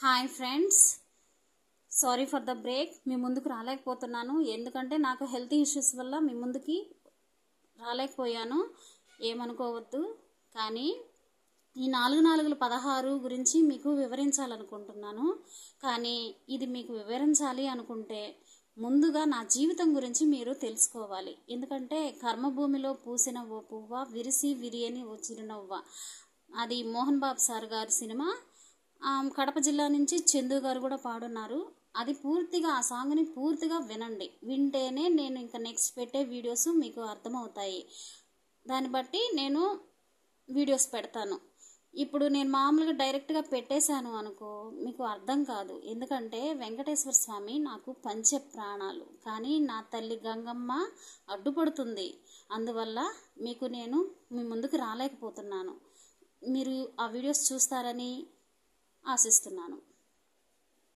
Hi friends, sorry for the break. మీ ముందుకు రాలేకపోతున్నాను ఎందుకంటే నాకు హెల్త్ ఇష్యూస్ వల్ల మీ ముందుకి రాలేకపోయాను, ఏమనుకోవద్దు. కానీ ఈ 4×4=16 గురించి మీకు వివరించాలనుకుంటున్నాను. కానీ ఇది మీకు వివరించాలి అనుకుంటే ముందుగా నా జీవితం గురించి మీరు తెలుసుకోవాలి. ఎందుకంటే కర్మభూమిలో పూసిన ఓ పువ్వ విరిసి విరియని ఓ చిరునవ్వ, అది మోహన్ బాబు సార్ గారి సినిమా. కడప జిల్లా నుంచి చందు గారు కూడా పాడున్నారు. అది పూర్తిగా ఆ సాంగ్ని పూర్తిగా వినండి. వింటేనే నేను ఇంకా నెక్స్ట్ పెట్టే వీడియోస్ మీకు అర్థమవుతాయి. దాన్ని బట్టి నేను వీడియోస్ పెడతాను. ఇప్పుడు నేను మామూలుగా డైరెక్ట్గా పెట్టేశాను అనుకో, మీకు అర్థం కాదు. ఎందుకంటే వెంకటేశ్వర స్వామి నాకు పంచ ప్రాణాలు, కానీ నా తల్లి గంగమ్మ అడ్డుపడుతుంది. అందువల్ల మీకు నేను మీ ముందుకు రాలేకపోతున్నాను. మీరు ఆ వీడియోస్ చూస్తారని ఆశిస్తున్నాను.